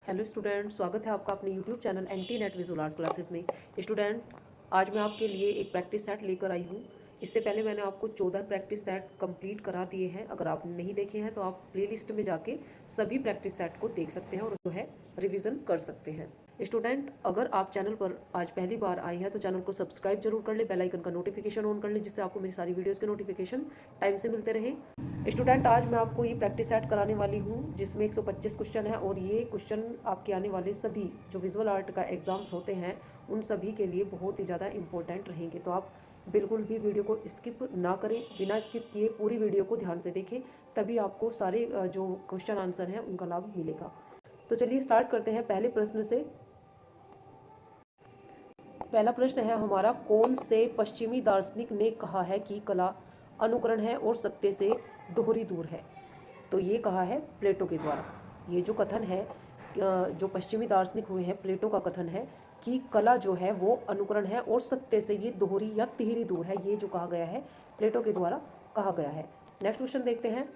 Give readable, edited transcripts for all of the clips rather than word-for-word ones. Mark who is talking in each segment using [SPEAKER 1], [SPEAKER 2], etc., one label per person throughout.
[SPEAKER 1] Hello student, स्वागत है आपका अपने YouTube channel anti net visual art classes में। स्टूडेंट, आज मैं आपके लिए एक प्रैक्टिस सेट लेकर आई हूँ। इससे पहले मैंने आपको 14 प्रैक्टिस सेट कंप्लीट करा दिए हैं। अगर आप नहीं देखे हैं तो आप प्लेलिस्ट में जाके सभी प्रैक्टिस सेट को देख सकते हैं और जो है रिविज़न कर सकते हैं। स्टूडेंट, अगर आप चैनल पर आज पहली बार आए हैं तो चैनल को सब्सक्राइब जरूर कर ले, बेल आइकन का नोटिफिकेशन ऑन कर ले, जिससे आपको मेरी सारी वीडियोज़ के नोटिफिकेशन टाइम से मिलते रहे। स्टूडेंट, आज मैं आपको ये प्रैक्टिस सेट कराने वाली हूँ जिसमें 125 क्वेश्चन है और ये क्वेश्चन आपके आने वाले सभी जो विजुअल आर्ट का एग्ज़ाम्स होते हैं उन सभी के लिए बहुत ही ज़्यादा इंपॉर्टेंट रहेंगे। तो आप बिल्कुल भी वीडियो को स्किप ना करें, बिना स्किप किए पूरी वीडियो को ध्यान से देखें, तभी आपको सारे जो क्वेश्चन आंसर हैं उनका लाभ मिलेगा। तो चलिए स्टार्ट करते हैं पहले प्रश्न से। पहला प्रश्न है हमारा, कौन से पश्चिमी दार्शनिक ने कहा है कि कला अनुकरण है और सत्य से दोहरी दूर है? तो ये कहा है प्लेटो के द्वारा। ये जो कथन है, जो पश्चिमी दार्शनिक हुए हैं, प्लेटो का कथन है कि कला जो है वो अनुकरण है और सत्य से ये दोहरी या तिहरी दूर है। ये जो कहा गया है प्लेटो के द्वारा कहा गया है। नेक्स्ट क्वेश्चन देखते हैं।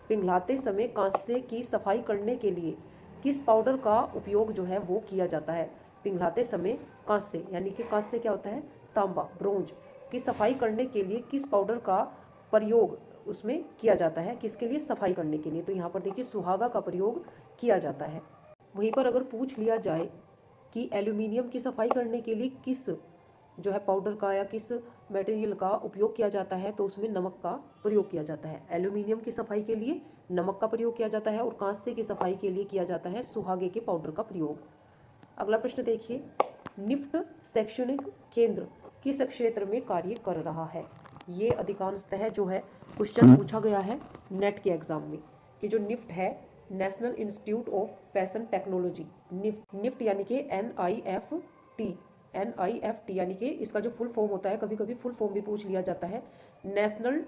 [SPEAKER 1] पिघलाते समय कांसे की सफाई करने के लिए किस पाउडर का उपयोग जो है वो किया जाता है? पिघलाते समय कांसे, यानी कि कांसे क्या होता है? तांबा, ब्रोंज की सफाई करने के लिए किस पाउडर का प्रयोग उसमें किया जाता है? किसके लिए? सफाई करने के लिए। तो यहाँ पर देखिए सुहागा का प्रयोग किया जाता है। वहीं पर अगर पूछ लिया जाए कि एल्यूमिनियम की सफाई करने के लिए किस जो है पाउडर का या किस मटेरियल का उपयोग किया जाता है, तो उसमें नमक का प्रयोग किया जाता है। एल्यूमिनियम की सफाई के लिए नमक का प्रयोग किया जाता है और कांसे की सफाई के लिए किया जाता है सुहागे के पाउडर का प्रयोग। अगला प्रश्न देखिए, निफ्ट शैक्षणिक केंद्र किस क्षेत्र में कार्य कर रहा है? ये अधिकांशतः जो है क्वेश्चन पूछा गया है नेट के एग्जाम में कि जो निफ्ट है, national institute of fashion technology, NIFT यानी कि NIFT यानी कि इसका जो फुल फॉर्म होता है, कभी कभी फुल फॉर्म भी पूछ लिया जाता है। National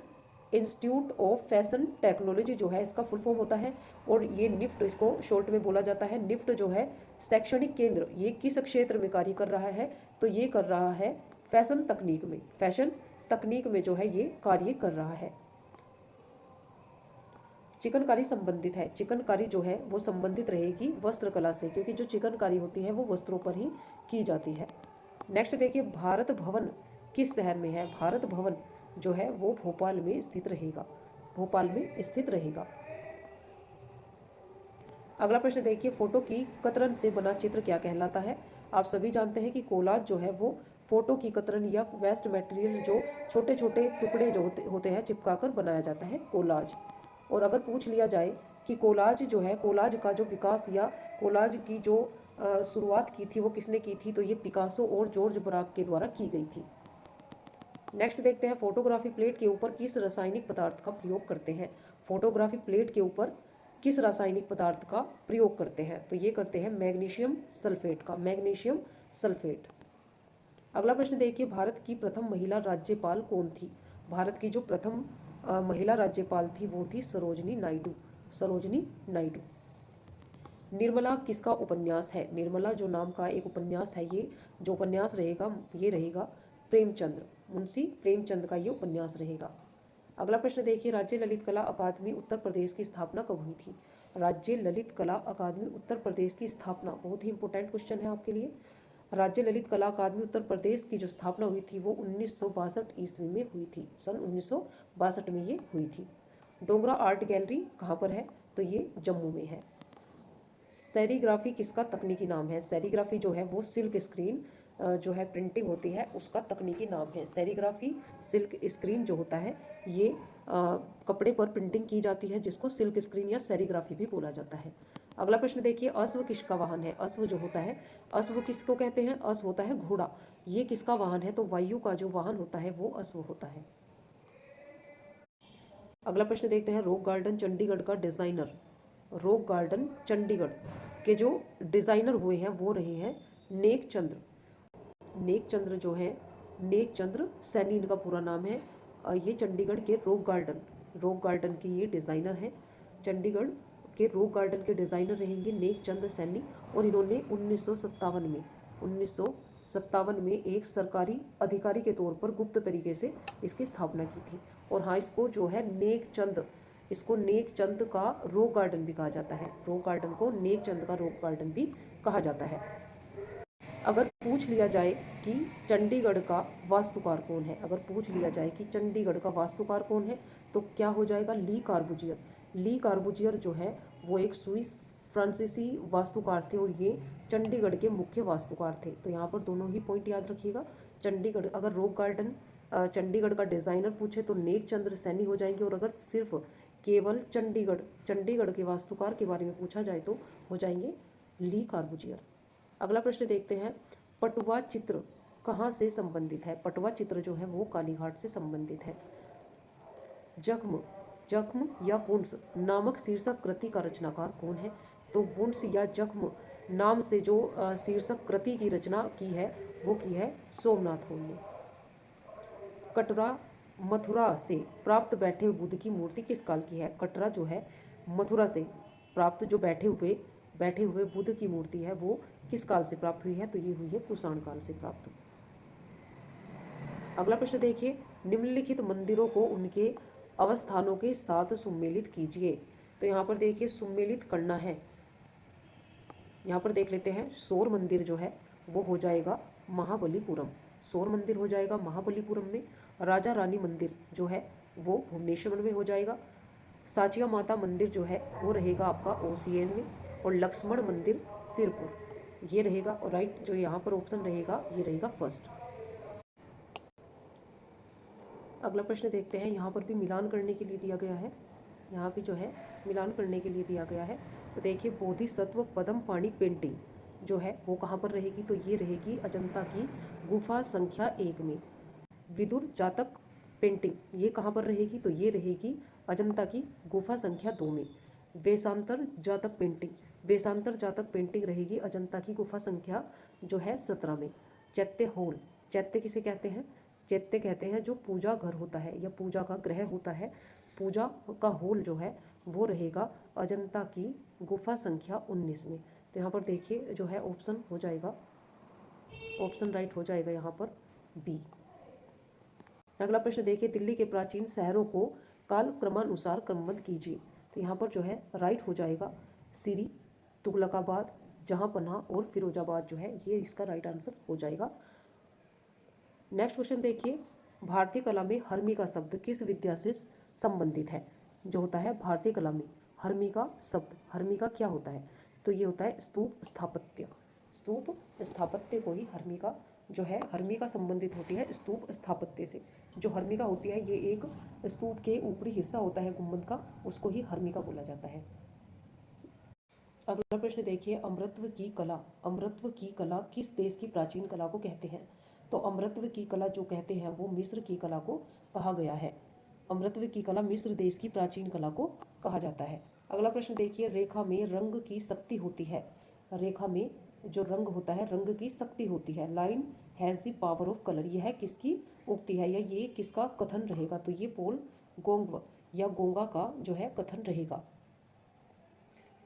[SPEAKER 1] institute of fashion technology जो है इसका फुल फॉर्म होता है, और ये निफ्ट इसको शॉर्ट में बोला जाता है। निफ्ट जो है शैक्षणिक केंद्र, ये किस क्षेत्र में कार्य कर रहा है? तो ये कर रहा है फैशन तकनीक में। फैशन तकनीक में जो है ये कार्य कर रहा है। चिकनकारी संबंधित है। चिकनकारी जो है वो संबंधित रहेगी वस्त्र कला से, क्योंकि जो चिकनकारी होती है वो वस्त्रों पर ही की जाती है। नेक्स्ट देखिए, भारत भवन किस शहर में है? भारत भवन जो है वो भोपाल में स्थित रहेगा। भोपाल में स्थित रहेगा। अगला प्रश्न देखिए, फोटो की कतरन से बना चित्र क्या कहलाता है? आप सभी जानते हैं कि कोलाज जो है वो फोटो की कतरन या वेस्ट मटेरियल, जो छोटे छोटे टुकड़े जो होते हैं चिपकाकर बनाया जाता है, कोलाज। और अगर पूछ लिया जाए कि कोलाज जो है, कोलाज का जो विकास या कोलाज की जो शुरुआत की थी वो किसने की थी? तो ये पिकासो और जॉर्ज ब्राक के द्वारा की गई थी। नेक्स्ट देखते हैं, फोटोग्राफी प्लेट के ऊपर किस रासायनिक पदार्थ का प्रयोग करते हैं? फोटोग्राफी प्लेट के ऊपर किस रासायनिक पदार्थ का प्रयोग करते हैं? तो ये करते हैं मैग्नीशियम सल्फेट का, मैग्नीशियम सल्फेट। अगला प्रश्न देखिए, भारत की प्रथम महिला राज्यपाल कौन थी? भारत की जो प्रथम महिला राज्यपाल थी वो थी सरोजनी नायडू। सरोजनी नायडू। निर्मला किसका उपन्यास है? निर्मला जो नाम का एक उपन्यास है, ये जो उपन्यास रहेगा ये रहेगा प्रेमचंद्र, मुंशी प्रेमचंद का ये उपन्यास रहेगा। अगला प्रश्न देखिए, राज्य ललित कला अकादमी उत्तर प्रदेश की स्थापना कब हुई थी? राज्य ललित कला अकादमी उत्तर प्रदेश की स्थापना, बहुत ही इंपॉर्टेंट क्वेश्चन है आपके लिए। राज्य ललित कला अकादमी उत्तर प्रदेश की जो स्थापना हुई थी वो 1962 ईस्वी में हुई थी। सन 1962 में ये हुई थी। डोगरा आर्ट गैलरी कहाँ पर है? तो ये जम्मू में है। सेरीग्राफी किसका तकनीकी नाम है? सेरीग्राफी जो है वो सिल्क स्क्रीन जो है प्रिंटिंग होती है उसका तकनीकी नाम है सेरीग्राफी। सिल्क स्क्रीन जो होता है ये कपड़े पर प्रिंटिंग की जाती है, जिसको सिल्क स्क्रीन या सेरीग्राफी भी बोला जाता है। अगला प्रश्न देखिए, अश्व किसका वाहन है? अश्व जो होता है, अश्व किसको कहते हैं? अश्व होता है घोड़ा। ये किसका वाहन है? तो वायु का जो वाहन होता है वो अश्व होता है। अगला प्रश्न देखते हैं, रॉक गार्डन चंडीगढ़ का डिजाइनर, रॉक गार्डन चंडीगढ़ के जो डिजाइनर हुए हैं वो रहे हैं नेक चंद्र। नेक चंद्र जो है, नेक चंद्र सैनी इनका पूरा नाम है। ये चंडीगढ़ के रॉक गार्डन के ये डिज़ाइनर हैं। चंडीगढ़ के रॉक गार्डन के डिज़ाइनर रहेंगे नेक चंद्र सैनी, और इन्होंने 1957 में एक सरकारी अधिकारी के तौर पर गुप्त तरीके से इसकी स्थापना की थी। और हाँ, इसको जो है नेक चंद इसको नेक चंद का रॉक गार्डन भी कहा जाता है। रॉक गार्डन को नेक चंद का रॉक गार्डन भी कहा जाता है। अगर पूछ लिया जाए कि चंडीगढ़ का वास्तुकार कौन है, अगर पूछ लिया जाए कि चंडीगढ़ का वास्तुकार कौन है, तो क्या हो जाएगा? ली कार्बूजियर। ली कार्बूजियर जो है वो एक स्विस फ्रांसीसी वास्तुकार थे और ये चंडीगढ़ के मुख्य वास्तुकार थे। तो यहाँ पर दोनों ही पॉइंट याद रखिएगा। चंडीगढ़, अगर रॉक गार्डन चंडीगढ़ का डिज़ाइनर पूछे तो नेक चंद्र सैनी हो जाएंगे, और अगर सिर्फ केवल चंडीगढ़ के वास्तुकार के बारे में पूछा जाए तो हो जाएंगे ली कार्बूजियर। अगला प्रश्न देखते हैं, पटुआ चित्र कहाँ से संबंधित है? पटुआ चित्र जो है वो कालीघाट से संबंधित है। जख्म या वुंस नामक शीर्षक कृति का रचनाकार कौन है? तो वुंस या जख्म नाम से जो शीर्षक कृति की रचना की है वो की है सोमनाथ होम ने। कटरा मथुरा से प्राप्त बैठे हुए बुद्ध की मूर्ति किस काल की है? कटरा जो है मथुरा से प्राप्त जो बैठे हुए बुद्ध की मूर्ति है वो किस काल से प्राप्त हुई है? तो ये हुई है कुषाण काल से प्राप्त। अगला प्रश्न देखिए, निम्नलिखित मंदिरों को उनके अवस्थानों के साथ सुमेलित कीजिए। तो यहाँ पर देखिए सुमेलित करना है, यहाँ पर देख लेते हैं। सौर मंदिर जो है वो हो जाएगा महाबलीपुरम, सौर मंदिर हो जाएगा महाबलीपुरम में। राजा रानी मंदिर जो है वो भुवनेश्वर में हो जाएगा। साचिया माता मंदिर जो है वो रहेगा आपका ओसियन में, और लक्ष्मण मंदिर सिरपुर, ये रहेगा। और राइट जो यहाँ पर ऑप्शन रहेगा ये रहेगा फर्स्ट। अगला प्रश्न देखते हैं, यहाँ पर भी मिलान करने के लिए दिया गया है, यहाँ भी जो है मिलान करने के लिए दिया गया है। तो देखिए बोधिसत्व पद्म पाणी पेंटिंग जो है वो कहाँ पर रहेगी? तो ये रहेगी अजंता की गुफा संख्या 1 में। विदुर जातक पेंटिंग ये कहाँ पर रहेगी? तो ये रहेगी अजंता की गुफा संख्या 2 में। वेशांतर जातक पेंटिंग रहेगी अजंता की गुफा संख्या जो है 17 में। चैत्य हॉल, चैत्य किसे कहते हैं? चैत्य कहते हैं जो पूजा घर होता है या पूजा का गृह होता है, पूजा का हॉल जो है वो रहेगा अजंता की गुफा संख्या 19 में। तो यहाँ पर देखिए जो है ऑप्शन हो जाएगा, ऑप्शन राइट हो जाएगा यहाँ पर बी। अगला प्रश्न देखिए, दिल्ली के प्राचीन शहरों को काल क्रमानुसार क्रमबद्ध कीजिए। तो यहाँ पर जो है राइट हो जाएगा सिरी, तुगलकाबाद, जहाँपनाह और फिरोजाबाद जो है ये इसका राइट आंसर हो जाएगा। नेक्स्ट क्वेश्चन देखिए, भारतीय कला में हरमी का शब्द किस विद्या से संबंधित है? जो होता है भारतीय कला में हरमी का शब्द, हरमी का क्या होता है? तो ये होता है स्तूप स्थापत्य। स्तूप स्थापत्य को ही हरमी का जो है हरमी का संबंधित होती है स्तूप स्थापत्य से। जो हरमिका होती है ये एक स्तूप के ऊपरी हिस्सा होता है गुंबद का, उसको ही हरमिका बोला जाता है। अगला प्रश्न देखिए, अमृतत्व की कला किस देश की प्राचीन कला को कहते हैं? तो अमृतत्व की कला जो कहते हैं वो मिस्र की कला को कहा गया है। अमृतत्व की कला मिस्र देश की प्राचीन कला को कहा जाता है। अगला प्रश्न देखिए, रेखा में रंग की शक्ति होती है। रेखा में जो रंग होता है रंग की शक्ति होती है। Line has the power of colour, यह किसकी उक्ति है या ये किसका कथन रहेगा? तो ये पोल गोंग या गोंगा का जो है कथन रहेगा।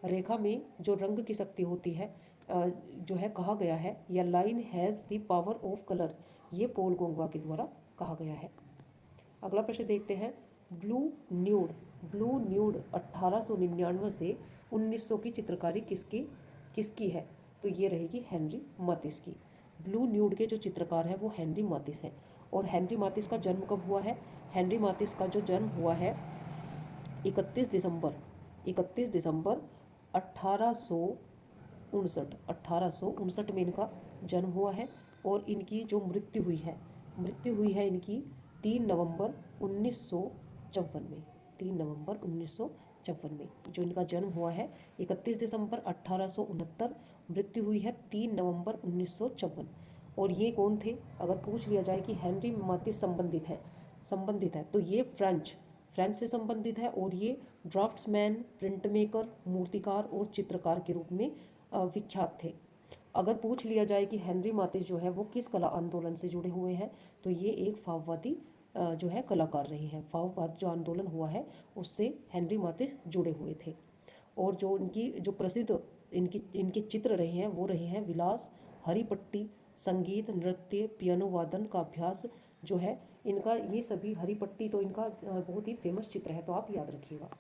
[SPEAKER 1] रेखा में जो रंग की शक्ति होती है जो है कहा गया है, या line has the power of colour, ये पोल गोंगवा के द्वारा कहा गया है। अगला प्रश्न देखते हैं, ब्लू न्यूड 1899 से 1900 की चित्रकारी किसकी है? तो ये रहेगी हेनरी मातिस की। ब्लू न्यूड के जो चित्रकार हैं वो हेनरी मातिस हैं। और हेनरी मातिस का जन्म कब हुआ है? हेनरी मातिस का जो जन्म हुआ है 31 दिसंबर 1859 में इनका जन्म हुआ है। और इनकी जो मृत्यु हुई है इनकी 3 नवंबर 1954 में। 3 नवंबर 1954 में जो इनका जन्म हुआ है 31 दिसंबर 1869, मृत्यु हुई है 3 नवंबर 1954। और ये कौन थे? अगर पूछ लिया जाए कि हेनरी मातिस संबंधित है तो ये फ्रेंच से संबंधित है। और ये ड्राफ्ट्समैन, प्रिंट मेकर, मूर्तिकार और चित्रकार के रूप में विख्यात थे। अगर पूछ लिया जाए कि हेनरी मातिस जो है वो किस कला आंदोलन से जुड़े हुए हैं, तो ये एक फाववादी जो है कलाकार रहे हैं। फाववाद जो आंदोलन हुआ है उससे हेनरी मातिस जुड़े हुए थे। और जो इनकी जो प्रसिद्ध इनके चित्र रहे हैं वो रहे हैं विलास, हरिपट्टी, संगीत, नृत्य, पियानो वादन का अभ्यास जो है इनका, ये सभी हरिपट्टी तो इनका बहुत ही फेमस चित्र है, तो आप याद रखिएगा।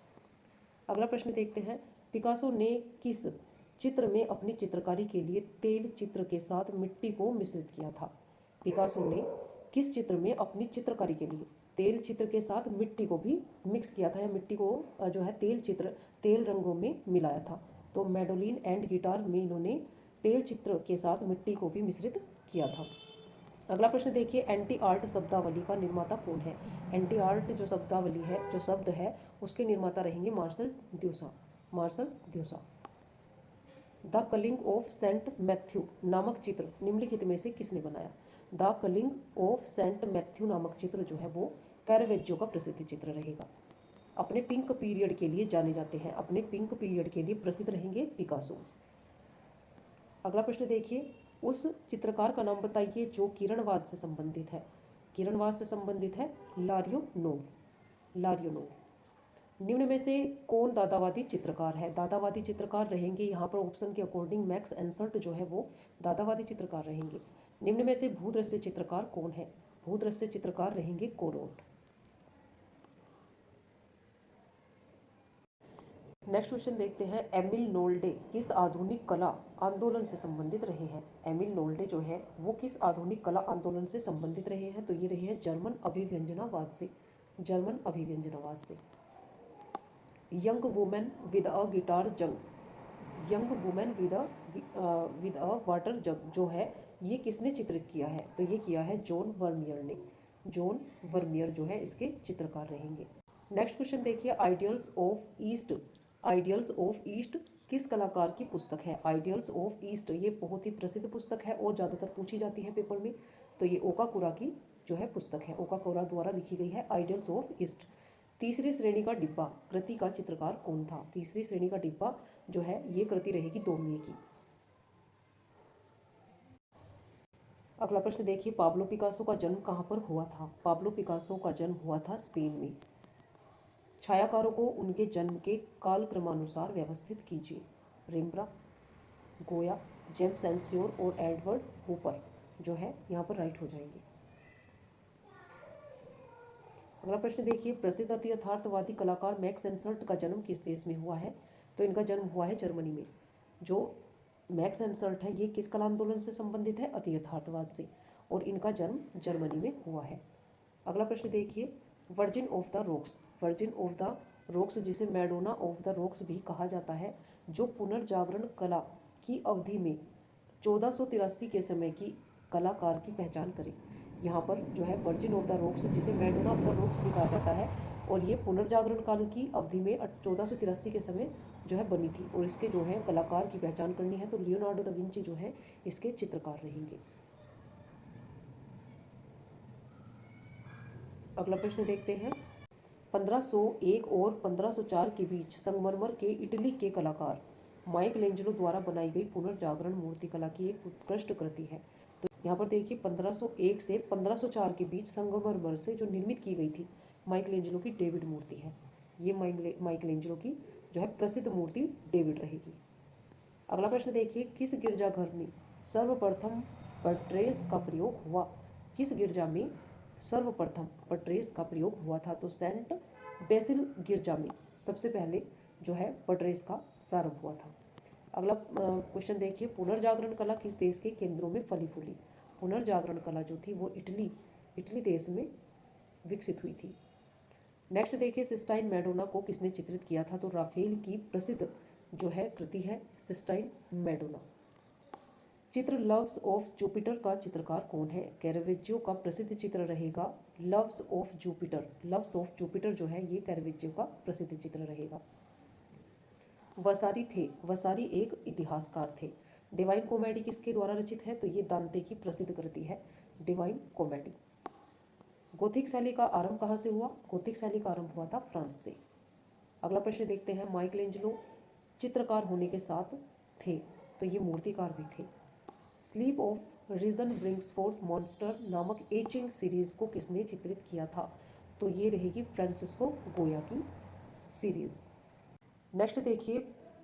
[SPEAKER 1] अगला प्रश्न देखते हैं, पिकासो ने किस चित्र में अपनी चित्रकारी के लिए तेल चित्र के साथ मिट्टी को मिश्रित किया था? पिकासो ने किस चित्र में अपनी चित्रकारी के लिए तेल चित्र के साथ मिट्टी को भी मिक्स किया था, या मिट्टी को जो है तेल रंगों में मिलाया था? तो मेडोलिन एंड गिटार में इन्होंने तेल चित्र के साथ मिट्टी को भी मिश्रित किया था। अगला प्रश्न देखिए, एंटी आर्ट शब्दावली का निर्माता कौन है? एंटी आर्ट जो शब्दावली है, जो शब्द है, उसके निर्माता रहेंगे Marcel Duchamp. The calling of saint Matthew नामक चित्र निम्नलिखित में से किसने बनाया? The calling of saint Matthew नामक चित्र जो है वो कैरावेज्जो का प्रसिद्ध चित्र रहेगा। अपने पिंक पीरियड के लिए जाने जाते हैं, अपने पिंक पीरियड के लिए प्रसिद्ध रहेंगे पिकासो। अगला प्रश्न देखिए, उस चित्रकार का नाम बताइए जो किरणवाद से संबंधित है। किरणवाद से संबंधित है लारियोनोव। निम्न में से कौन दादावादी चित्रकार है? दादावादी चित्रकार रहेंगे यहाँ पर ऑप्शन के अकॉर्डिंग मैक्स एंसर्ट जो है वो दादावादी चित्रकार रहेंगे। निम्न में से भूदृश्य चित्रकार कौन है? भूदृश्य चित्रकार रहेंगे कोरोट। नेक्स्ट क्वेश्चन देखते हैं, एमिल नोल्डे किस आधुनिक कला आंदोलन से संबंधित रहे हैं? एमिल नोल्डे जो है वो किस आधुनिक कला आंदोलन से संबंधित रहे हैं? तो ये रहे हैं जर्मन अभिव्यंजनावाद से। Young women with a guitar jug, young women with a water jug जो है ये किसने चित्रित किया है? तो ये किया है जॉन वर्मियर ने। जॉन वर्मियर जो है इसके चित्रकार रहेंगे। नेक्स्ट क्वेश्चन देखिए, आइडियल्स ऑफ ईस्ट किस कलाकार की पुस्तक है? आइडियल्स ऑफ ईस्ट ये बहुत ही प्रसिद्ध पुस्तक है और ज़्यादातर पूछी जाती है पेपर में। तो ये ओकाकुरा की जो है पुस्तक है, ओकाकुरा द्वारा लिखी गई है आइडियल्स ऑफ ईस्ट। तीसरी श्रेणी का डिब्बा कृति का चित्रकार कौन था? तीसरी श्रेणी का डिब्बा जो है ये कृति रहेगी दोमिए की। अगला प्रश्न देखिए, पाब्लो पिकासो का जन्म कहाँ पर हुआ था? पाब्लो पिकासो का जन्म हुआ था स्पेन में। छायाकारों को उनके जन्म के कालक्रमानुसार व्यवस्थित कीजिए। रेम्ब्रा, गोया, जेम्स सेंसियोर और एडवर्ड हूपर जो है यहाँ पर राइट हो जाएंगे। अगला प्रश्न देखिए, प्रसिद्ध अति यथार्थवादी कलाकार मैक्स एंसर्ट का जन्म किस देश में हुआ है? तो इनका जन्म हुआ है जर्मनी में। जो मैक्स एंसर्ट है ये किस कला आंदोलन से संबंधित है? अति यथार्थवाद से, और इनका जन्म जर्मनी में हुआ है। अगला प्रश्न देखिए, वर्जिन ऑफ द रॉक्स जिसे मैडोना ऑफ द रॉक्स भी कहा जाता है, जो पुनर्जागरण कला की अवधि में 1483 के समय की कलाकार की पहचान करें। यहाँ पर जो है वर्जिन ऑफ द रॉक्स जिसे मैडोना ऑफ द रॉक्स भी कहा जाता है, और ये पुनर्जागरण काल की अवधि में 1483 के समय जो है बनी थी, और इसके जो है कलाकार की पहचान करनी है तो लियोनार्डो दा विंची जो है इसके चित्रकार रहेंगे। अगला प्रश्न देखते हैं, 1501 और 1504 के बीच संगमरमर के इटली के कलाकार माइकलेंजेलो द्वारा बनाई गई पुनर्जागरण मूर्तिकला की एक उत्कृष्ट कृति है। तो यहाँ पर देखिए 1501 से 1504 के बीच संगमरमर से जो निर्मित की गई थी माइकलेंजेलो की डेविड मूर्ति है। ये माइकलेंजेलो की जो है प्रसिद्ध मूर्ति डेविड रहेगी। अगला प्रश्न देखिए, किस गिरजाघर में सर्वप्रथम बट्रेस का प्रयोग हुआ? किस गिरजा में सर्वप्रथम बट्रेस का प्रयोग हुआ था? तो सेंट बेसिल गिरजा में सबसे पहले जो है बट्रेस का प्रारंभ हुआ था। अगला क्वेश्चन देखिए, पुनर्जागरण कला किस देश के केंद्रों में फली फूली? पुनर्जागरण कला जो थी वो इटली देश में विकसित हुई थी। नेक्स्ट देखिए, सिस्टाइन मैडोना को किसने चित्रित किया था? तो राफेल की प्रसिद्ध जो है कृति है सिस्टाइन मैडोना। चित्र लव्स ऑफ जुपिटर का चित्रकार कौन है? कैरावेज्जो का प्रसिद्ध चित्र रहेगा लव्स ऑफ जुपिटर जो है ये कैरावेज्जो का प्रसिद्ध चित्र रहेगा। वसारी एक इतिहासकार थे। डिवाइन कॉमेडी किसके द्वारा रचित है? तो ये दांते की प्रसिद्ध कृति है डिवाइन कॉमेडी। गोथिक शैली का आरंभ कहाँ से हुआ? गोथिक शैली का आरंभ हुआ था फ्रांस से। अगला प्रश्न देखते हैं, माइकलेंजेलो चित्रकार होने के साथ थे तो ये मूर्तिकार भी थे। Sleep of reason brings forth monster नामक एचिंग सीरीज को किसने चित्रित किया था? तो ये रहेगी फ्रांसिस्को गोया की सीरीज। नेक्स्ट देखिए,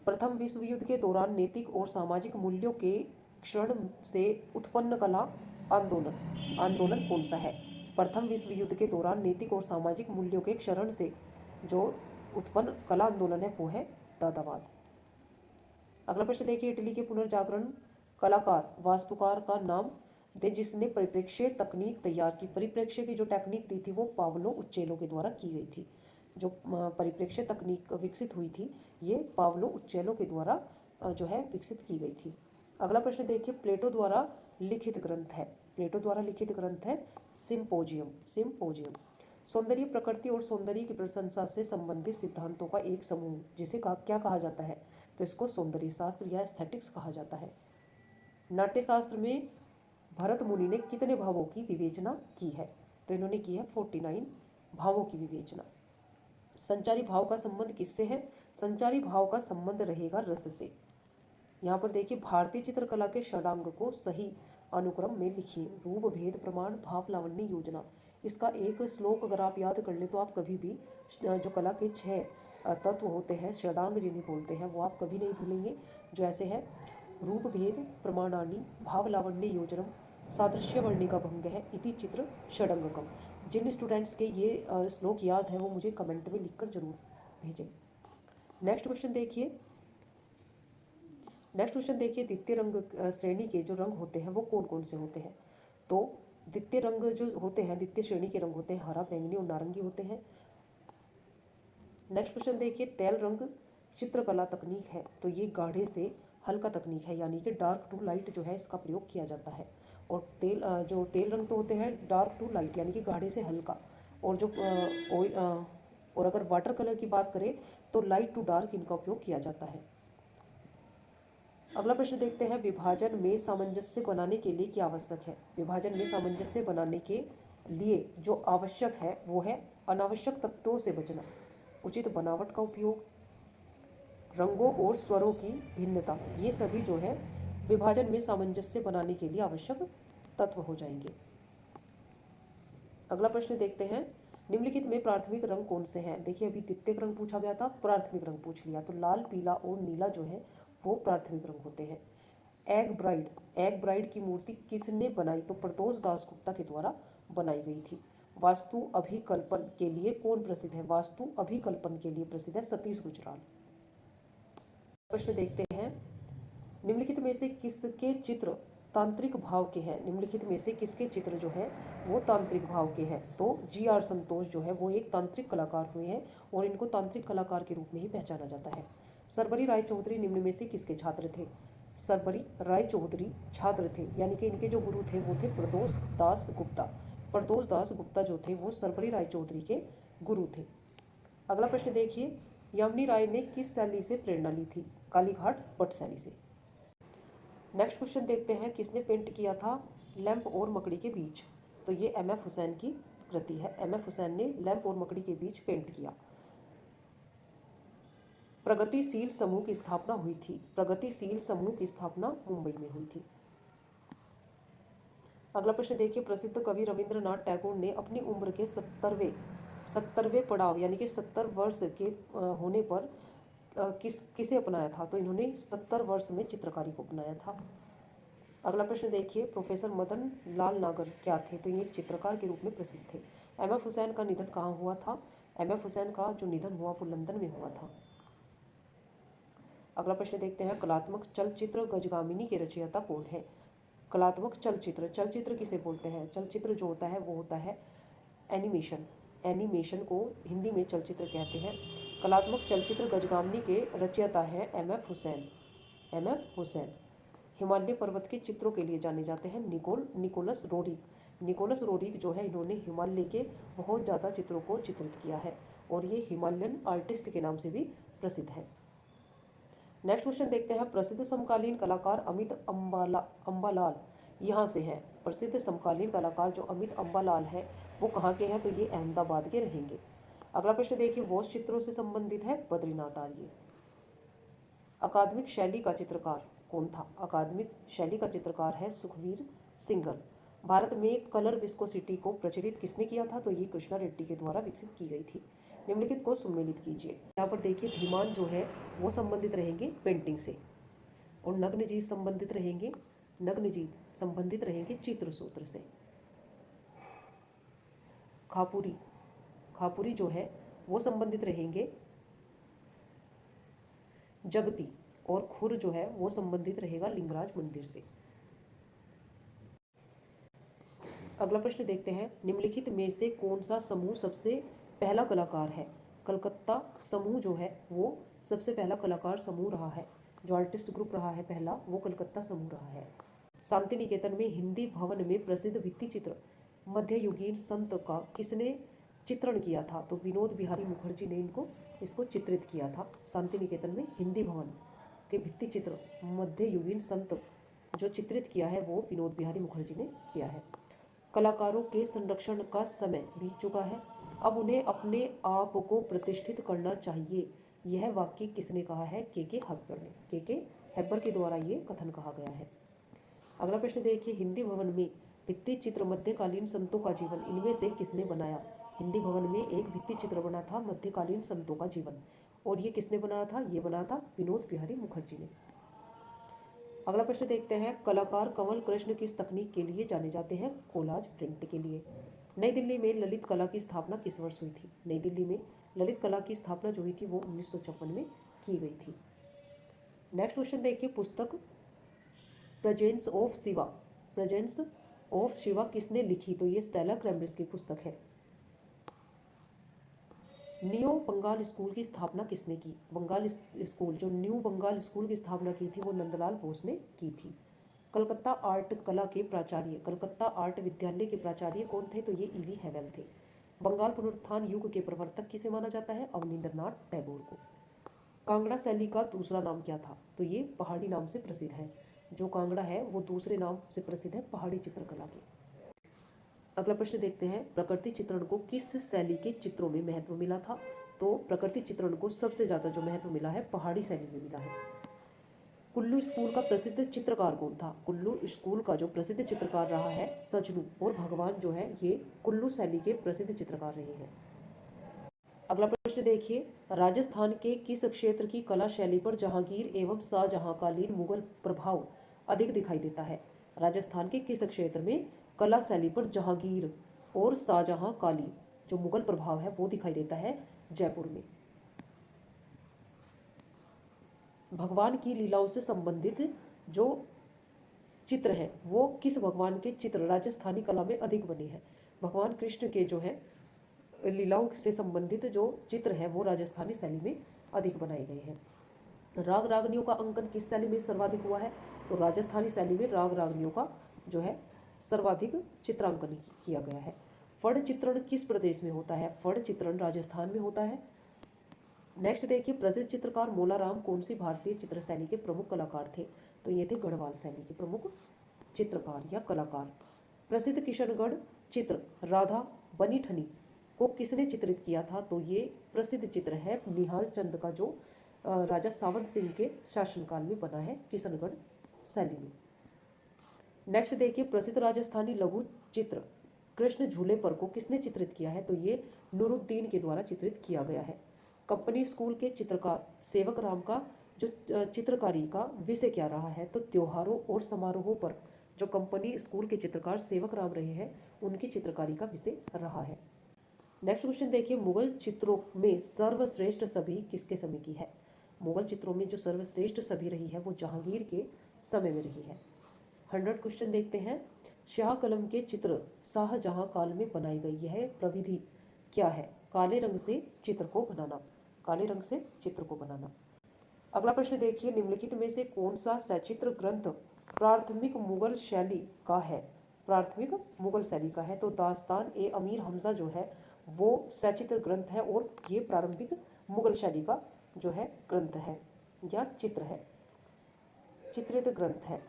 [SPEAKER 1] प्रथम विश्व युद्ध के दौरान नैतिक और सामाजिक मूल्यों के क्षरण से उत्पन्न कला आंदोलन कौन सा है? प्रथम विश्व युद्ध के दौरान नैतिक और सामाजिक मूल्यों के क्षरण से जो उत्पन्न कला आंदोलन है वो है दादावाद। अगला प्रश्न देखिए, इटली के पुनर्जागरण कलाकार वास्तुकार का नाम दे जिसने परिप्रेक्ष्य तकनीक तैयार की। परिप्रेक्ष्य की जो टेक्निक दी थी वो पावलो उच्चेलो के द्वारा की गई थी। जो परिप्रेक्ष्य तकनीक विकसित हुई थी ये पावलो उच्चेलो के द्वारा जो है विकसित की गई थी। अगला प्रश्न देखिए, प्लेटो द्वारा लिखित ग्रंथ है। प्लेटो द्वारा लिखित ग्रंथ है सिम्पोजियम। सिम्पोजियम सौंदर्य प्रकृति और सौंदर्य की प्रशंसा से संबंधित सिद्धांतों का एक समूह, जिसे क्या कहा जाता है, तो इसको सौंदर्य शास्त्र या एस्थेटिक्स कहा जाता है। नाट्यशास्त्र में भरत मुनि ने कितने भावों की विवेचना की है, तो इन्होंने की है 49 भावों की विवेचना। संचारी भाव का संबंध किससे है, संचारी भाव का संबंध रहेगा रस से। यहाँ पर देखिए, भारतीय चित्रकला के षडांग को सही अनुक्रम में लिखिए। रूप भेद प्रमाण भाव लावण्य योजना, इसका एक श्लोक अगर आप याद कर ले तो आप कभी भी जो कला के 6 तत्व होते हैं, षडांग जिन्हें बोलते हैं, वो आप कभी नहीं भूलेंगे। जो ऐसे है, रूप भेद प्रमाणानि भाव लावण्य योजनम सादृश्य वर्णिका भंग है इति चित्र षडंगकम। जिन स्टूडेंट्स के ये श्लोक याद है वो मुझे कमेंट में लिखकर जरूर भेजें। नेक्स्ट क्वेश्चन देखिए, द्वितीय रंग श्रेणी के जो रंग होते हैं वो कौन कौन से होते हैं, तो द्वितीय रंग जो होते हैं, द्वितीय श्रेणी के रंग होते हैं हरा, बैंगनी और नारंगी होते हैं। नेक्स्ट क्वेश्चन देखिए, तेल रंग चित्रकला तकनीक है, तो ये गाढ़े से हल्का तकनीक है, यानी कि डार्क टू लाइट जो है इसका प्रयोग किया जाता है। और तेल रंग तो होते हैं डार्क टू लाइट, यानी कि गाढ़े से हल्का। और जो ऑयल और अगर वाटर कलर की बात करें तो लाइट टू डार्क इनका उपयोग किया जाता है। अगला प्रश्न देखते हैं, विभाजन में सामंजस्य बनाने के लिए क्या आवश्यक है। विभाजन में सामंजस्य बनाने के लिए जो आवश्यक है वो है अनावश्यक तत्वों से बचना, उचित बनावट का उपयोग, रंगों और स्वरों की भिन्नता, ये सभी जो है विभाजन में सामंजस्य बनाने के लिए आवश्यक तत्व हो जाएंगे। अगला प्रश्न देखते हैं, निम्नलिखित में प्राथमिक रंग कौन से हैं। देखिए, अभी द्वितीयक रंग पूछा गया था, प्राथमिक रंग पूछ लिया, तो लाल, पीला और नीला जो है वो प्राथमिक रंग होते हैं। एग ब्राइड की मूर्ति किसने बनाई, तो प्रदोष दास गुप्ता के द्वारा बनाई गई थी। वास्तु अभिकल्पन के लिए कौन प्रसिद्ध है, वास्तु अभिकल्पन के लिए प्रसिद्ध है सतीश गुजराल। प्रश्न देखते हैं, निम्नलिखित में से किसके चित्र तांत्रिक भाव के हैं। निम्नलिखित में से किसके चित्र जो है वो तांत्रिक भाव के हैं, तो GR संतोष जो है वो एक तांत्रिक कलाकार हुए हैं और इनको तांत्रिक कलाकार के रूप में ही पहचाना जाता है। सरबरी राय चौधरी निम्न में से किसके छात्र थे, सरबरी राय चौधरी छात्र थे, यानी कि इनके जो गुरु थे वो थे प्रदोष दास गुप्ता। प्रदोष दास गुप्ता जो थे वो सरबरी राय चौधरी के गुरु थे। अगला प्रश्न देखिए, यामिनी राय ने किस शैली से प्रेरणा ली थी, कालीघाट पट शैली से। नेक्स्ट क्वेश्चन देखते हैं, किसने पेंट किया था लैंप और मकड़ी के बीच, तो ये MF हुसैन की कृति है। MF हुसैन ने लैंप और मकड़ी के बीच पेंट किया। प्रगतिशील समूह की स्थापना हुई थी, प्रगतिशील समूह की स्थापना मुंबई में हुई थी। अगला प्रश्न देखिए, प्रसिद्ध कवि रविंद्रनाथ टैगोर ने अपनी उम्र के 70वें पड़ाव यानी कि 70 वर्ष के होने पर किसे अपनाया था, तो इन्होंने 70 वर्ष में चित्रकारी को अपनाया था। अगला प्रश्न देखिए, प्रोफेसर मदन लाल नागर क्या थे, तो ये एक चित्रकार के रूप में प्रसिद्ध थे। MF हुसैन का निधन कहाँ हुआ था, MF हुसैन का जो निधन हुआ वो लंदन में हुआ था। अगला प्रश्न देखते हैं, कलात्मक चलचित्र गजगामिनी के रचयिता कौन है। कलात्मक चलचित्र किसे बोलते हैं, चलचित्र जो होता है वो होता है एनिमेशन को हिंदी में चलचित्र कहते हैं। कलात्मक चलचित्र गजगामिनी के रचयिता हैं MF हुसैन। हिमालय पर्वत के चित्रों के लिए जाने जाते हैं निकोलस रोड्रिग जो है इन्होंने हिमालय के बहुत ज़्यादा चित्रों को चित्रित किया है और ये हिमालयन आर्टिस्ट के नाम से भी प्रसिद्ध है। नेक्स्ट क्वेश्चन देखते हैं, प्रसिद्ध समकालीन कलाकार अमित अम्बालाल यहाँ से हैं। प्रसिद्ध समकालीन कलाकार जो अमित अम्बालाल है वो कहाँ के हैं, तो ये अहमदाबाद के रहेंगे। अगला प्रश्न देखिए, वॉश चित्रों से संबंधित है बद्रीनाथ आर्य। अकादमिक शैली का चित्रकार कौन था, अकादमिक शैली का चित्रकार है सुखवीर सिंघल। भारत में कलर विस्कोसिटी को प्रचलित किसने किया था, तो ये कृष्णा रेड्डी के द्वारा विकसित की गई थी। निम्नलिखित को सम्मिलित कीजिए। यहाँ पर देखिए, धीमान जो है वो संबंधित रहेंगे पेंटिंग से और नग्नजीत संबंधित रहेंगे चित्रसूत्र से। खापुरी जो है वो संबंधित रहेंगे जगती और खुर जो है वो संबंधित रहेगा लिंगराज मंदिर से। अगला प्रश्न देखते हैं, निम्नलिखित में से कौन सा समूह सबसे पहला कलाकार है? कलकत्ता समूह जो है वो सबसे पहला कलाकार समूह रहा है, जो आर्टिस्ट ग्रुप रहा है पहला वो कलकत्ता समूह रहा है। शांति निकेतन में हिंदी भवन में प्रसिद्ध भित्ति चित्र मध्ययुगीन संत का किसने चित्रण किया था? तो विनोद बिहारी मुखर्जी ने इसको चित्रित किया था। शांति निकेतन में हिंदी भवन के भित्ति चित्र मध्ययुगीन संत जो चित्रित किया है वो विनोद बिहारी मुखर्जी ने किया है। कलाकारों के संरक्षण का समय बीत चुका है, अब उन्हें अपने आप को प्रतिष्ठित करना चाहिए। यह वाक्य किसने कहा है? के हेब्बर ने। के हेब्बर के द्वारा ये कथन कहा गया है। अगला प्रश्न देखिए, हिंदी भवन में भित्ति चित्र मध्यकालीन संतों का जीवन इनमें से किसने बनाया? हिंदी भवन में एक भित्ति चित्र बना था मध्यकालीन संतों का जीवन, और ये किसने बनाया था? ये बनाया था विनोद बिहारी मुखर्जी ने। अगला प्रश्न देखते हैं, कलाकार कमल कृष्ण किस तकनीक के लिए जाने जाते हैं? कोलाज प्रिंट के लिए। नई दिल्ली में ललित कला की स्थापना किस वर्ष हुई थी? नई दिल्ली में ललित कला की स्थापना जो हुई थी वो 1956 में की गई थी। नेक्स्ट क्वेश्चन देखिए, पुस्तक प्रेजेंस ऑफ शिवा किसने लिखी? तो ये स्टेला क्रैम्ब्रिज की पुस्तक है। न्यू बंगाल स्कूल की स्थापना किसने की? बंगाल स्कूल जो न्यू बंगाल स्कूल की स्थापना की थी वो नंदलाल बोस ने की थी। कलकत्ता आर्ट कला के प्राचार्य, कलकत्ता आर्ट विद्यालय के प्राचार्य कौन थे? तो ये ईवी हेवेल थे। बंगाल पुनरुत्थान युग के प्रवर्तक किसे माना जाता है? अवनींद्रनाथ टैगोर को। कांगड़ा शैली का दूसरा नाम क्या था? तो ये पहाड़ी नाम से प्रसिद्ध है। जो कांगड़ा है वो दूसरे नाम से प्रसिद्ध है पहाड़ी चित्रकला के। अगला प्रश्न देखते हैं, प्रकृति चित्रण को किस शैली के चित्रों में महत्व मिला था? तो प्रकृति चित्रण को सबसे ज़्यादा जो महत्व मिला है पहाड़ी शैली में मिला है। कुल्लू स्कूल का प्रसिद्ध चित्रकार कौन था? कुल्लू स्कूल का जो प्रसिद्ध चित्रकार रहा है सजनू और भगवान जो है ये कुल्लू शैली के प्रसिद्ध चित्रकार रहे हैं। अगला प्रश्न देखिए, राजस्थान के किस क्षेत्र की कला शैली पर जहांगीर एवं शाहजहांकालीन मुगल प्रभाव अधिक दिखाई देता है? राजस्थान के किस क्षेत्र में कला शैली पर जहांगीर और शाहजहांकालीन जो मुगल प्रभाव है वो दिखाई देता है? जयपुर में। भगवान की लीलाओं से संबंधित जो चित्र हैं वो किस भगवान के चित्र राजस्थानी कला में अधिक बने हैं? भगवान कृष्ण के जो है लीलाओं से संबंधित जो चित्र हैं वो राजस्थानी शैली में अधिक बनाए गए हैं। राग रागनियों का अंकन किस शैली में सर्वाधिक हुआ है? तो राजस्थानी शैली में राग रागनियों का जो है सर्वाधिक चित्रांकन किया गया है। फड़ चित्रण किस प्रदेश में होता है? फड़ चित्रण राजस्थान में होता है। नेक्स्ट देखिए, प्रसिद्ध चित्रकार मोलाराम कौन सी भारतीय चित्र शैली के प्रमुख कलाकार थे? तो ये थे गढ़वाल शैली के प्रमुख चित्रकार या कलाकार। प्रसिद्ध किशनगढ़ चित्र राधा बनीठनी को किसने चित्रित किया था? तो ये प्रसिद्ध चित्र है निहाल चंद का जो राजा सावंत सिंह के शासनकाल में बना है किशनगढ़ शैली में। नेक्स्ट देखिए, प्रसिद्ध राजस्थानी लघु चित्र कृष्ण झूले पर को किसने चित्रित किया है? तो ये नूरुद्दीन के द्वारा चित्रित किया गया है। कंपनी स्कूल के चित्रकार सेवक राम का जो चित्रकारी का विषय क्या रहा है? तो त्योहारों और समारोहों पर जो कंपनी स्कूल के चित्रकार सेवक राम रहे हैं उनकी चित्रकारी का विषय रहा है। नेक्स्ट क्वेश्चन देखिए, मुगल चित्रों में सर्वश्रेष्ठ छवि किसके समय की है? मुगल चित्रों में जो सर्वश्रेष्ठ छवि रही है वो जहांगीर के समय में रही है। 100 क्वेश्चन देखते हैं, शाह कलम के चित्र शाहजहां काल में बनाई गई यह प्रविधि क्या है? काले रंग से चित्र को बनाना, काले रंग से चित्र को बनाना। अगला प्रश्न देखिए, निम्नलिखित में से कौन सा सचित्र ग्रंथ प्राथमिक मुगल शैली का है? प्राथमिक मुगल शैली का है तो दास्तान ए अमीर हमजा जो है वो सचित्र ग्रंथ है और ये प्रारंभिक मुगल शैली का जो है ग्रंथ है या चित्र है, चित्रित ग्रंथ है।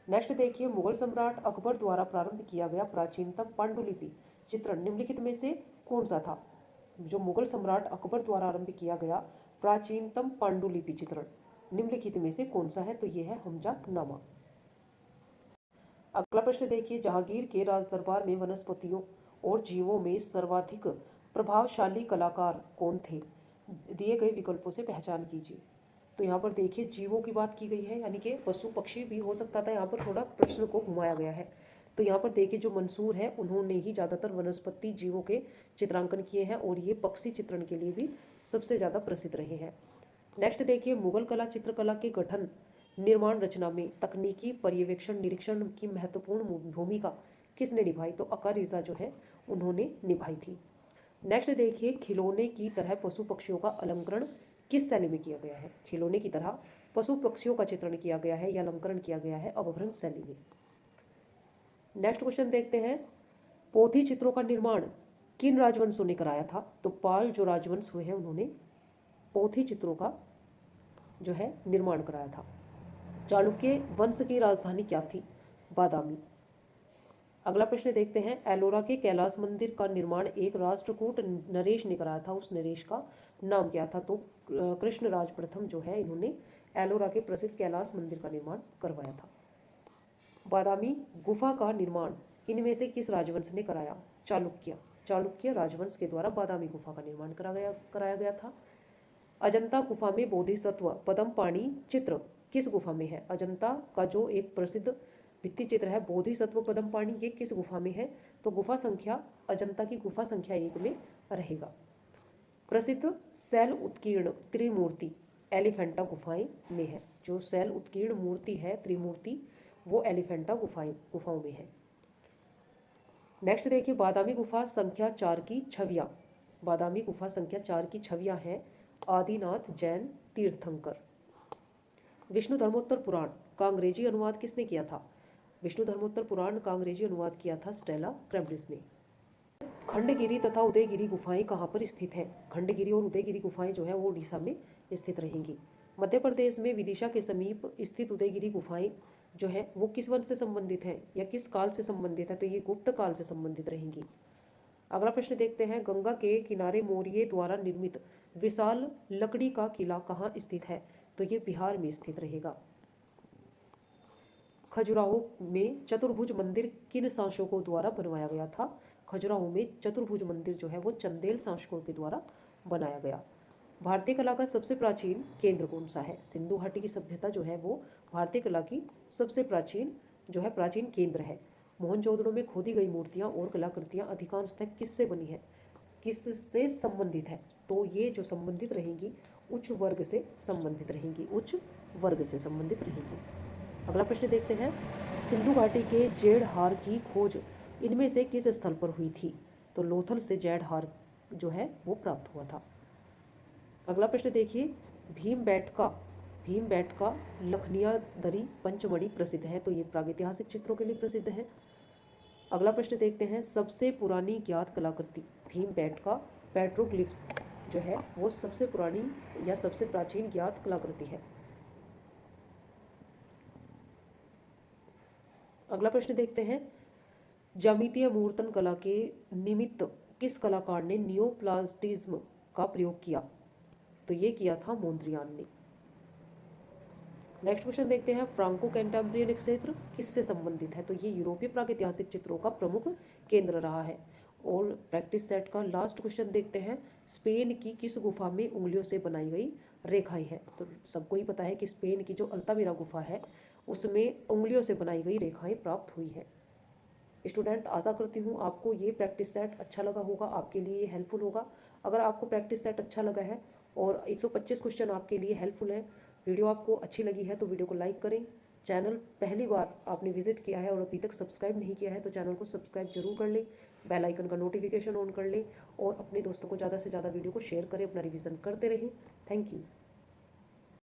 [SPEAKER 1] नेक्स्ट देखिए, मुगल सम्राट अकबर द्वारा प्रारंभ किया गया प्राचीनतम पांडुलिपि चित्रण निम्नलिखित में से कौन सा था? जो मुगल सम्राट अकबर द्वारा आरंभ किया गया प्राचीनतम पांडुलिपि चित्रण निम्नलिखित में से कौन सा है? तो ये है हमजानामा। अगला प्रश्न देखिए, जहांगीर के राज दरबार में वनस्पतियों और जीवों में सर्वाधिक प्रभावशाली कलाकार कौन थे? दिए गए विकल्पों से पहचान कीजिए। तो यहाँ पर देखिए जीवों की बात की गई है, यानी कि पशु पक्षी भी हो सकता था, यहाँ पर थोड़ा प्रश्न को घुमाया गया है। तो यहाँ पर देखिए जो मंसूर है उन्होंने ही ज़्यादातर वनस्पति जीवों के चित्रांकन किए हैं और ये पक्षी चित्रण के लिए भी सबसे ज़्यादा प्रसिद्ध रहे हैं। नेक्स्ट देखिए, मुगल कला चित्रकला के गठन निर्माण रचना में तकनीकी पर्यवेक्षण निरीक्षण की महत्वपूर्ण भूमिका किसने निभाई? तो अकारिजा जो है उन्होंने निभाई थी। नेक्स्ट देखिए, खिलौने की तरह पशु पक्षियों का अलंकरण किस शैली में किया गया है? खिलौने की तरह पशु पक्षियों का चित्रण किया गया है या अलंकरण किया गया है अवभ्रंश शैली में। नेक्स्ट क्वेश्चन देखते हैं, पोथी चित्रों का निर्माण किन राजवंशों ने कराया था? तो पाल जो राजवंश हुए हैं उन्होंने पोथी चित्रों का जो है निर्माण कराया था। चालुक्य वंश की राजधानी क्या थी? बादामी। अगला प्रश्न देखते हैं, एलोरा के कैलाश मंदिर का निर्माण एक राष्ट्रकूट नरेश ने कराया था, उस नरेश का नाम क्या था? तो कृष्णराज प्रथम जो है इन्होंने एलोरा के प्रसिद्ध कैलाश मंदिर का निर्माण करवाया था। बादामी गुफा का निर्माण इनमें से किस राजवंश ने कराया? चालुक्य। चालुक्य राजवंश के द्वारा बादामी गुफा का निर्माण कराया गया था। अजंता गुफा में बोधिसत्व पद्मपाणि चित्र किस गुफा में है? अजंता का जो एक प्रसिद्ध भित्ति चित्र है बोधिसत्व पद्मपाणि, ये किस गुफा में है? तो गुफा संख्या अजंता की गुफा संख्या 1 में रहेगा। प्रसिद्ध शैल उत्कीर्ण त्रिमूर्ति एलिफेंटा गुफाएं में है। जो शैल उत्कीर्ण मूर्ति है त्रिमूर्ति वो एलिफेंटा गुफाओं में है। नेक्स्ट देखिए, बादामी गुफा संख्या 4 की छवियां। बादामी गुफा संख्या 4 की छवियां हैं आदिनाथ जैन तीर्थंकर। विष्णु धर्मोत्तर पुराण का अंग्रेजी अनुवाद किसने किया था? विष्णु धर्मोत्तर पुराण का अंग्रेजी अनुवाद किया था स्टेला क्रेम्ब्रिज ने। खंडगिरी तथा उदयगिरी गुफाएं कहाँ पर स्थित हैं? खंडगिरी और उदयगिरी गुफाएं जो है वो उड़ीसा में स्थित रहेंगी। मध्य प्रदेश में विदिशा के समीप स्थित उदयगिरी गुफाएं जो है वो किस वंश से संबंधित हैं या किस काल से संबंधित है? तो ये गुप्त काल से संबंधित रहेंगी। अगला प्रश्न देखते हैं, गंगा के किनारे मौर्य द्वारा निर्मित विशाल लकड़ी का किला कहाँ स्थित है? तो ये बिहार में स्थित रहेगा। खजुराहो में चतुर्भुज मंदिर किन शासकों द्वारा बनवाया गया था? खजुराहो में चतुर्भुज मंदिर जो है वो चंदेल शासकों के द्वारा बनाया गया। भारतीय कला का सबसे प्राचीन केंद्र कौन सा है? सिंधु घाटी की सभ्यता जो है वो भारतीय कला की सबसे प्राचीन केंद्र है। मोहनजोदड़ो में खोदी गई मूर्तियां और कलाकृतियां अधिकांशतः किससे बनी है, किससे संबंधित है? तो ये जो संबंधित रहेंगी उच्च वर्ग से संबंधित रहेंगी, उच्च वर्ग से संबंधित रहेंगी। अगला प्रश्न देखते हैं, सिंधु घाटी के जेड हार की खोज इनमें से किस स्थल पर हुई थी? तो लोथल से जेड हार जो है वो प्राप्त हुआ था। अगला प्रश्न देखिए, भीमबेटका लखनिया दरी पंचमढ़ी प्रसिद्ध है, तो ये प्रागैतिहासिक चित्रों के लिए प्रसिद्ध है। अगला प्रश्न देखते हैं, सबसे पुरानी ज्ञात कलाकृति भीमबेटका पेट्रोग्लिफ्स जो है वो सबसे पुरानी या सबसे प्राचीन ज्ञात कलाकृति है। अगला प्रश्न देखते हैं, ज्यामितीय मूर्तन कला के निमित्त किस कलाकार ने नियोप्लास्टिज्म का प्रयोग किया? तो ये किया था मोन्द्रियान ने। नेक्स्ट क्वेश्चन देखते हैं, फ्रांको कैंटाब्रियन क्षेत्र किससे संबंधित है? तो ये यूरोपीय प्रागैतिहासिक चित्रों का प्रमुख केंद्र रहा है। और प्रैक्टिस सेट का लास्ट क्वेश्चन देखते हैं, स्पेन की किस गुफा में उंगलियों से बनाई गई रेखाएं हैं? तो सबको ही पता है कि स्पेन की जो अल्तामिरा गुफा है उसमें उंगलियों से बनाई गई रेखाएं प्राप्त हुई है। स्टूडेंट, आशा करती हूँ आपको ये प्रैक्टिस सेट अच्छा लगा होगा, आपके लिए हेल्पफुल होगा। अगर आपको प्रैक्टिस सेट अच्छा लगा है और 125 क्वेश्चन आपके लिए हेल्पफुल है, वीडियो आपको अच्छी लगी है तो वीडियो को लाइक करें। चैनल पहली बार आपने विजिट किया है और अभी तक सब्सक्राइब नहीं किया है तो चैनल को सब्सक्राइब जरूर कर लें, बेल आइकन का नोटिफिकेशन ऑन कर लें और अपने दोस्तों को ज़्यादा से ज़्यादा वीडियो को शेयर करें, अपना रिवीजन करते रहें। Thank you.